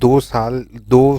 2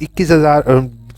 21,000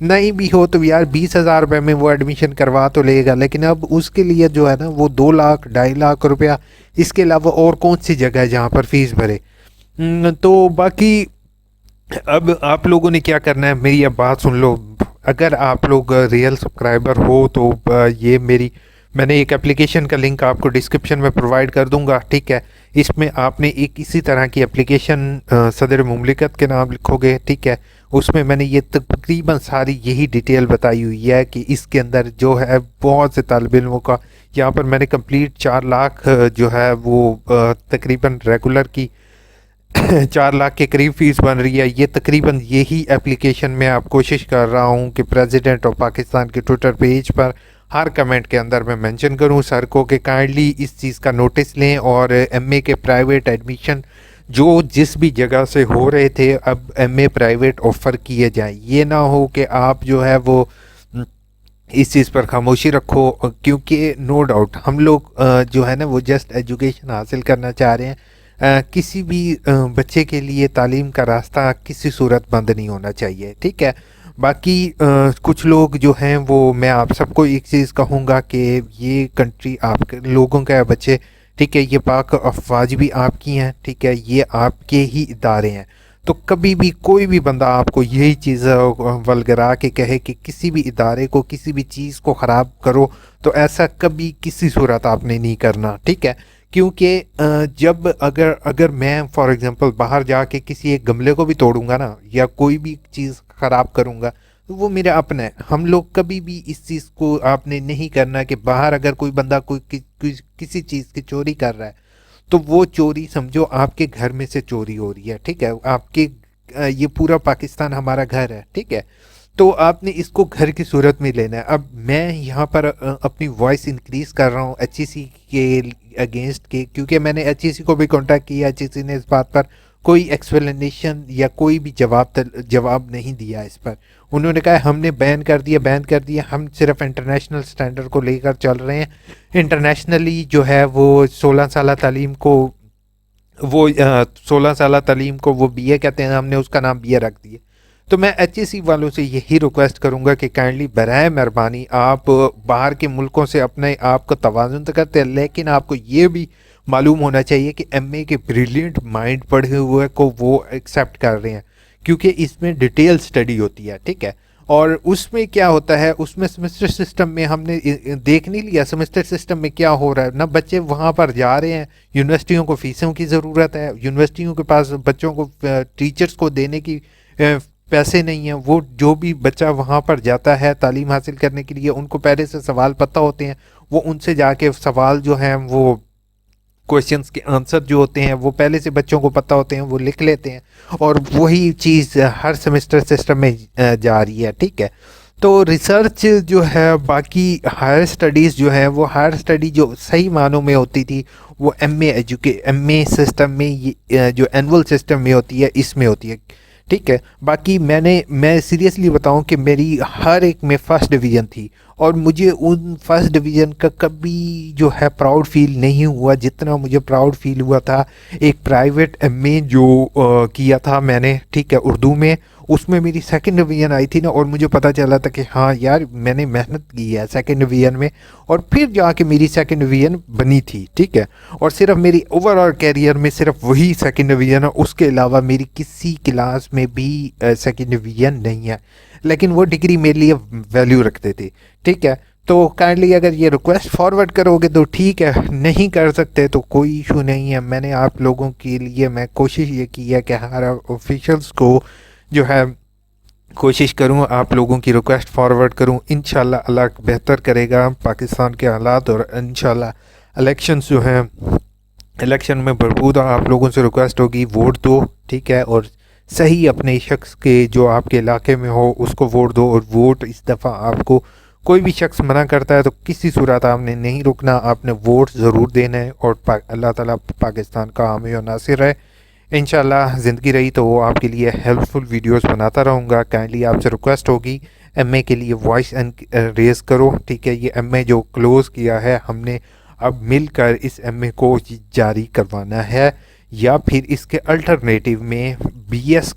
نہیں بھی ہو تو یار 20,000 روپے میں وہ ایڈمیشن کروا تو لے گا، لیکن اب اس کے لیے جو ہے نا وہ 2 لاکھ 2.5 لاکھ روپیہ، اس کے علاوہ اور کون سی جگہ ہے جہاں پر فیس بھرے؟ تو باقی اب آپ لوگوں نے کیا کرنا ہے، میری اب بات سن لو. اگر آپ لوگ ریئل سبسکرائبر ہو تو یہ میں نے ایک اپلیکیشن کا لنک آپ کو ڈسکرپشن میں پرووائڈ کر دوں گا، ٹھیک ہے. اس میں آپ نے ایک اسی طرح کی اپلیکیشن صدر مملکت کے نام لکھو گے، ٹھیک ہے. اس میں میں نے یہ تقریباً ساری یہی ڈیٹیل بتائی ہوئی ہے کہ اس کے اندر جو ہے بہت سے طالب علموں کا، یہاں پر میں نے کمپلیٹ 4 لاکھ جو ہے وہ تقریباً ریگولر کی 4 لاکھ کے قریب فیس بن رہی ہے. یہ تقریباً یہی ایپلیکیشن میں آپ کوشش کر رہا ہوں کہ پریزیڈنٹ آف پاکستان کے ٹویٹر پیج پر ہر کمنٹ کے اندر میں مینشن کروں سر کو کہ کائنڈلی اس چیز کا نوٹس لیں، اور ایم اے کے پرائیویٹ ایڈمیشن جو جس بھی جگہ سے ہو رہے تھے اب ایم اے پرائیویٹ آفر کیے جائیں. یہ نہ ہو کہ آپ جو ہے وہ اس چیز پر خاموشی رکھو، کیونکہ نو ڈاؤٹ ہم لوگ جو ہے نا وہ جسٹ ایجوکیشن حاصل کرنا چاہ رہے ہیں. کسی بھی بچے کے لیے تعلیم کا راستہ کسی صورت بند نہیں ہونا چاہیے، ٹھیک ہے. باقی کچھ لوگ جو ہیں وہ، میں آپ سب کو ایک چیز کہوں گا کہ یہ کنٹری آپ کے لوگوں کا ہے بچے، ٹھیک ہے. یہ پاک افواج بھی آپ کی ہیں، ٹھیک ہے. یہ آپ کے ہی ادارے ہیں. تو کبھی بھی کوئی بھی بندہ آپ کو یہی چیز ولگرا کے کہے کہ کسی بھی ادارے کو کسی بھی چیز کو خراب کرو، تو ایسا کبھی کسی صورت آپ نے نہیں کرنا، ٹھیک ہے. کیونکہ جب اگر میں فار ایگزامپل باہر جا کے کسی ایک گملے کو بھی توڑوں گا نا، یا کوئی بھی چیز خراب کروں گا، تو وہ میرا اپنا ہے. ہم لوگ کبھی بھی اس چیز کو آپ نے نہیں کرنا کہ باہر اگر کوئی بندہ کسی چیز کی چوری کر رہا ہے تو وہ چوری سمجھو آپ کے گھر میں سے چوری ہو رہی ہے، ٹھیک ہے. آپ کے یہ پورا پاکستان ہمارا گھر ہے، ٹھیک ہے. تو آپ نے اس کو گھر کی صورت میں لینا ہے. اب میں یہاں پر اپنی وائس انکریز کر رہا ہوں ایچ ای سی کے اگینسٹ کے، کیونکہ میں نے ایچ ای سی کو بھی کانٹیکٹ کیا. ایچ ای سی نے اس بات پر کوئی ایکسپلینیشن یا کوئی بھی جواب نہیں دیا اس پر. انہوں نے کہا ہم نے بین کر دیا، ہم صرف انٹرنیشنل سٹینڈرڈ کو لے کر چل رہے ہیں. انٹرنیشنلی جو ہے وہ 16 سالہ تعلیم کو وہ بی اے کہتے ہیں، ہم نے اس کا نام بی اے رکھ دیا. تو میں ایچ ای سی والوں سے یہی ریکویسٹ کروں گا کہ کائنڈلی برائے مہربانی آپ باہر کے ملکوں سے اپنے آپ کو توازن تو کرتے ہیں، لیکن آپ کو یہ بھی معلوم ہونا چاہیے کہ ایم اے کے بریلینٹ مائنڈ پڑھے ہوئے کو وہ ایکسیپٹ کر رہے ہیں، کیونکہ اس میں ڈیٹیل سٹڈی ہوتی ہے، ٹھیک ہے. اور اس میں کیا ہوتا ہے، اس میں سمسٹر سسٹم میں ہم نے دیکھ نہیں لیا سمسٹر سسٹم میں کیا ہو رہا ہے. نہ بچے وہاں پر جا رہے ہیں، یونیورسٹیوں کو فیسوں کی ضرورت ہے، یونیورسٹیوں کے پاس بچوں کو ٹیچرز کو دینے کی پیسے نہیں ہیں. وہ جو بھی بچہ وہاں پر جاتا ہے تعلیم حاصل کرنے کے لیے، ان کو پہلے سے سوال پتہ ہوتے ہیں، وہ ان سے جا کے سوال جو ہیں وہ کویشچنس کے آنسر جو ہوتے ہیں وہ پہلے سے بچوں کو پتہ ہوتے ہیں، وہ لکھ لیتے ہیں، اور وہی چیز ہر سمسٹر سسٹم میں جا رہی ہے، ٹھیک ہے. تو ریسرچ جو ہے، باقی ہائر اسٹڈیز جو ہے، وہ ہائر اسٹڈی جو صحیح معنوں میں ہوتی تھی وہ ایم اے سسٹم میں، جو اینول سسٹم میں ہوتی ہے، اس میں ہوتی ہے، ٹھیک ہے. باقی میں سیریسلی بتاؤں کہ میری ہر ایک میں فرسٹ ڈویژن تھی، اور مجھے ان فرسٹ ڈویژن کا کبھی جو ہے پراؤڈ فیل نہیں ہوا جتنا مجھے پراؤڈ فیل ہوا تھا ایک پرائیویٹ ایم اے جو کیا تھا میں نے، ٹھیک ہے، اردو میں. اس میں میری سیکنڈ ڈویژن آئی تھی نا، اور مجھے پتہ چلا تھا کہ ہاں یار میں نے محنت کی ہے سیکنڈ ڈویژن میں، اور پھر جا کے میری سیکنڈ ڈویژن بنی تھی، ٹھیک ہے. اور صرف میری اوور آل کیریئر میں صرف وہی سیکنڈ ڈویژن ہے، اس کے علاوہ میری کسی کلاس میں بھی سیکنڈ ڈویژن نہیں ہے، لیکن وہ ڈگری میرے لیے ویلیو رکھتے تھے، ٹھیک ہے. تو کائنڈلی اگر یہ ریکویسٹ فارورڈ کرو گے تو ٹھیک ہے، نہیں کر سکتے تو کوئی ایشو نہیں ہے. میں نے آپ لوگوں کے لیے میں کوشش یہ کی ہے کہ ہر آفیشلس کو جو ہے کوشش کروں آپ لوگوں کی ریکویسٹ فارورڈ کروں. انشاءاللہ اللہ بہتر کرے گا پاکستان کے حالات، اور انشاءاللہ الیکشنز جو ہیں، الیکشن میں بھرپور آپ لوگوں سے ریکویسٹ ہوگی ووٹ دو، ٹھیک ہے. اور صحیح اپنے شخص کے جو آپ کے علاقے میں ہو اس کو ووٹ دو. اور ووٹ اس دفعہ آپ کو کوئی بھی شخص منع کرتا ہے تو کسی صورت آپ نے نہیں رکنا، آپ نے ووٹ ضرور دینا ہے. اور اللہ تعالیٰ پاکستان کا حامی و ناصر ہے. انشاءاللہ زندگی رہی تو وہ آپ کے لیے ہیلپ فل ویڈیوز بناتا رہوں گا. کائنڈلی آپ سے ریکویسٹ ہوگی ایم اے کے لیے وائس ریز کرو، ٹھیک ہے. یہ ایم اے جو کلوز کیا ہے ہم نے، اب مل کر اس ایم اے کو جاری کروانا ہے، یا پھر اس کے الٹرنیٹیو میں B S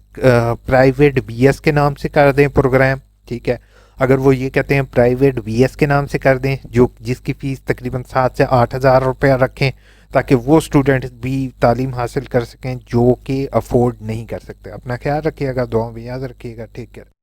private B S کے نام سے کر دیں پروگرام، ٹھیک ہے. اگر وہ یہ کہتے ہیں پرائیویٹ وی ایس کے نام سے کر دیں جس کی فیس تقریباً 7 سے 8 ہزار روپیہ رکھیں تاکہ وہ اسٹوڈنٹ بھی تعلیم حاصل کر سکیں جو کہ افورڈ نہیں کر سکتے. اپنا خیال رکھیے گا، دعاؤں میں یاد رکھیے گا. Take care.